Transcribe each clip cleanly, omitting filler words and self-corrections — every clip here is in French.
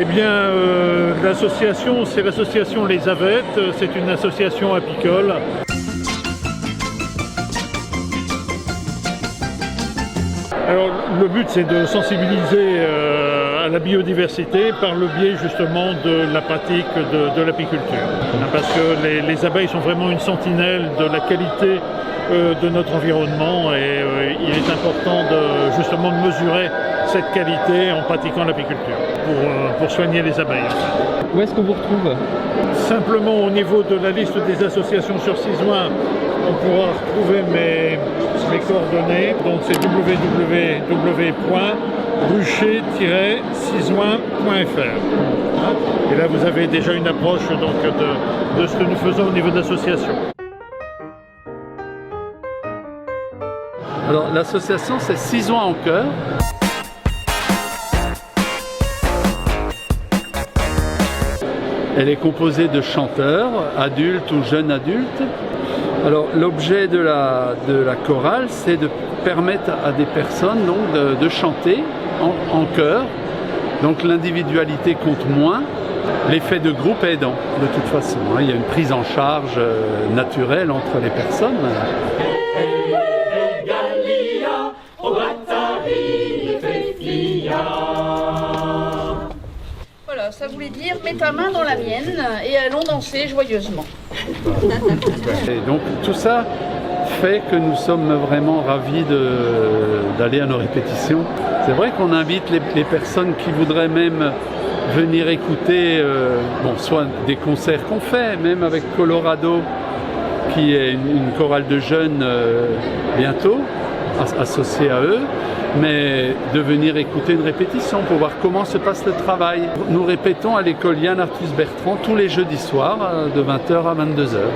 Eh bien, l'association, c'est l'association Les Avettes, c'est une association apicole. Alors, le but, c'est de sensibiliser à la biodiversité par le biais justement de la pratique de l'apiculture. Parce que les abeilles sont vraiment une sentinelle de la qualité de notre environnement et il est important justement de mesurer cette qualité en pratiquant l'apiculture pour soigner les abeilles. En fait. Où est-ce qu'on vous retrouve? Simplement au niveau de la liste des associations sur Cisoing, on pourra retrouver mes coordonnées. Donc c'est www.rucher-cisoing.fr. Et là vous avez déjà une approche donc, de ce que nous faisons au niveau de l'association. Alors l'association c'est Cisoing en Cœur. Elle est composée de chanteurs, adultes ou jeunes adultes. Alors l'objet de la chorale, c'est de permettre à des personnes donc, de chanter en chœur. Donc l'individualité compte moins. L'effet de groupe est aidant de toute façon. Il y a une prise en charge naturelle entre les personnes. Voilà, ça voulait dire mets ta main dans la mienne et allons danser joyeusement. Et donc tout ça fait que nous sommes vraiment ravis d'aller à nos répétitions. C'est vrai qu'on invite les personnes qui voudraient même venir écouter soit des concerts qu'on fait, même avec Colorado, qui est une chorale de jeunes bientôt, associée à eux, mais de venir écouter une répétition pour voir comment se passe le travail. Nous répétons à l'école Yann Arthus Bertrand tous les jeudis soirs de 20h à 22h.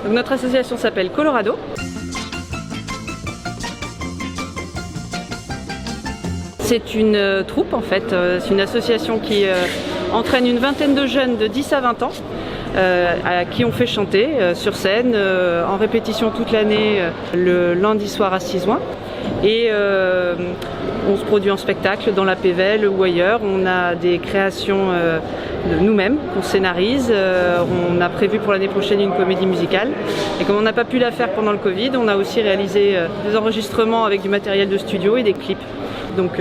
Donc notre association s'appelle Colorado. C'est une troupe en fait, c'est une association qui entraîne une vingtaine de jeunes de 10 à 20 ans à qui on fait chanter sur scène, en répétition toute l'année, le lundi soir à Cisoing. Et on se produit en spectacle dans la Pévèle ou ailleurs. On a des créations de nous-mêmes qu'on scénarise. On a prévu pour l'année prochaine une comédie musicale. Et comme on n'a pas pu la faire pendant le Covid, on a aussi réalisé des enregistrements avec du matériel de studio et des clips. Donc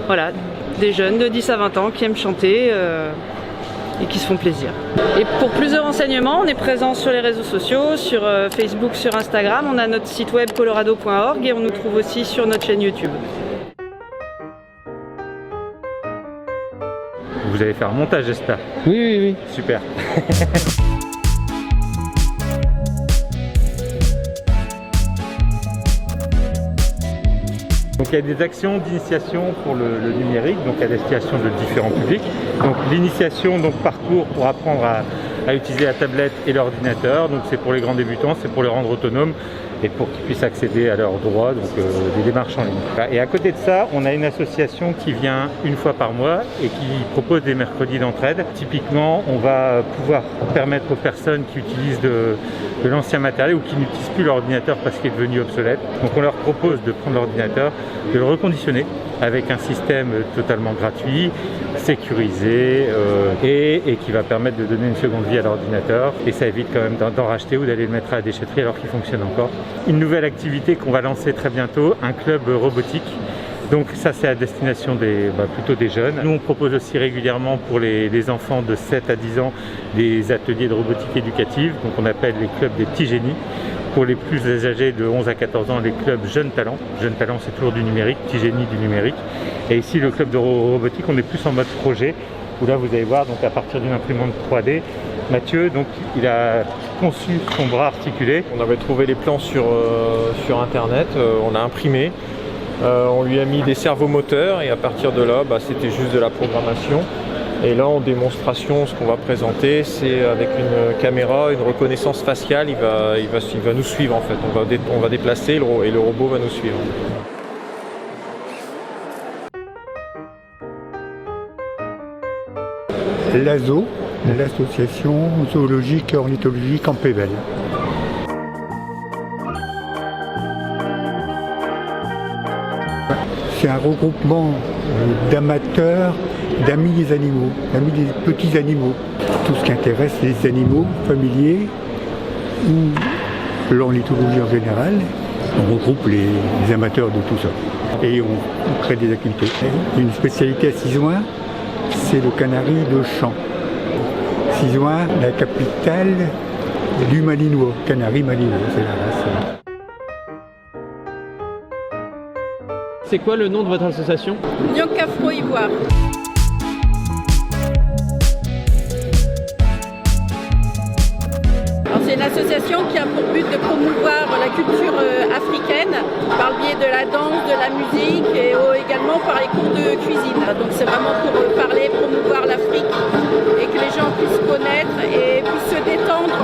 voilà, des jeunes de 10 à 20 ans qui aiment chanter et qui se font plaisir. Et pour plus de renseignements, on est présent sur les réseaux sociaux, sur Facebook, sur Instagram. On a notre site web colorado.org et on nous trouve aussi sur notre chaîne YouTube. Vous allez faire un montage, j'espère. Oui. Super. Donc il y a des actions d'initiation pour le numérique, donc à destination de différents publics. Donc l'initiation, parcours pour apprendre à utiliser la tablette et l'ordinateur. Donc c'est pour les grands débutants, c'est pour les rendre autonomes et pour qu'ils puissent accéder à leurs droits, donc des démarches en ligne. Et à côté de ça, on a une association qui vient une fois par mois et qui propose des mercredis d'entraide. Typiquement, on va pouvoir permettre aux personnes qui utilisent de l'ancien matériel ou qui n'utilisent plus l'ordinateur parce qu'il est devenu obsolète. Donc on leur propose de prendre l'ordinateur, de le reconditionner avec un système totalement gratuit, sécurisé et qui va permettre de donner une seconde vie à l'ordinateur. Et ça évite quand même d'en racheter ou d'aller le mettre à la déchetterie alors qu'il fonctionne encore. Une nouvelle activité qu'on va lancer très bientôt, un club robotique. Donc ça c'est à destination plutôt des jeunes. Nous on propose aussi régulièrement pour les enfants de 7 à 10 ans des ateliers de robotique éducative. Donc on appelle les clubs des petits génies. Pour les plus âgés de 11 à 14 ans, les clubs Jeunes Talents. Jeunes Talents c'est toujours du numérique, petits génies du numérique. Et ici le club de robotique, on est plus en mode projet. Où là vous allez voir donc à partir d'une imprimante 3D, Mathieu donc il a conçu son bras articulé. On avait trouvé les plans sur internet, on a imprimé. On lui a mis des servomoteurs et à partir de là, c'était juste de la programmation. Et là, en démonstration, ce qu'on va présenter, c'est avec une caméra, une reconnaissance faciale, il va nous suivre en fait. On va déplacer et le robot va nous suivre. L'AZO, l'association zoologique et ornithologique en Pévèle. c'est un regroupement d'amateurs, d'amis des animaux, d'amis des petits animaux. Tout ce qui intéresse les animaux familiers ou l'ornithologie en général. On regroupe les amateurs de tout ça et on crée des activités. Une spécialité à Sizouin, c'est le canari de champ. Sizouin, la capitale du Malinois, canari malinois, c'est la race. C'est quoi le nom de votre association? Nyonkafro Ivoire. C'est une association qui a pour but de promouvoir la culture africaine par le biais de la danse, de la musique et également par les cours de cuisine. Donc c'est vraiment pour parler, promouvoir l'Afrique et que les gens puissent connaître et puissent se détendre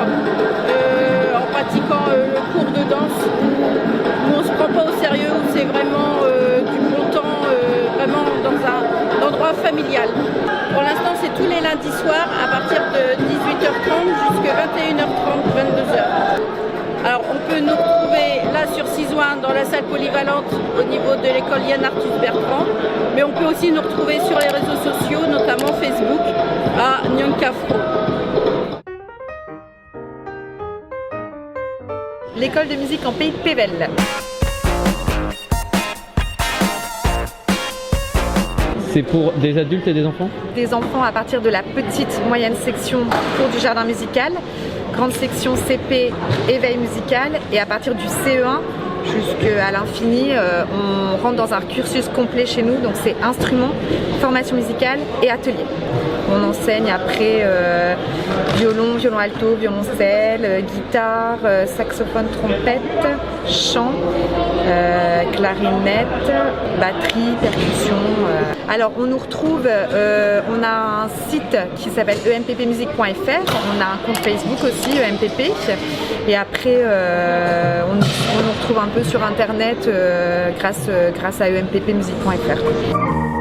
en pratiquant le cours de danse où on ne se prend pas au sérieux, où c'est vraiment du bon temps, vraiment dans un endroit familial. Pour l'instant, c'est tous les lundis soirs à partir de 18h30 jusqu'à 21h30, 22h. Alors, on peut nous retrouver là sur Sizouin dans la salle polyvalente au niveau de l'école Yann Arthus Bertrand, mais on peut aussi nous retrouver sur les réseaux sociaux, notamment Facebook, à Nyonkafro. L'école de musique en pays de Pével. C'est pour des adultes et des enfants? Des enfants à partir de la petite moyenne section cours du jardin musical, grande section CP éveil musical et à partir du CE1 jusqu'à l'infini, on rentre dans un cursus complet chez nous, donc c'est instruments, formation musicale et atelier. On enseigne après violon, violon alto, violoncelle, guitare, saxophone, trompette, chant, clarinette, batterie, percussion. Alors on nous retrouve, on a un site qui s'appelle emppmusique.fr, on a un compte Facebook aussi, EMPP, et après on nous retrouve un peu sur internet grâce à emppmusique.fr.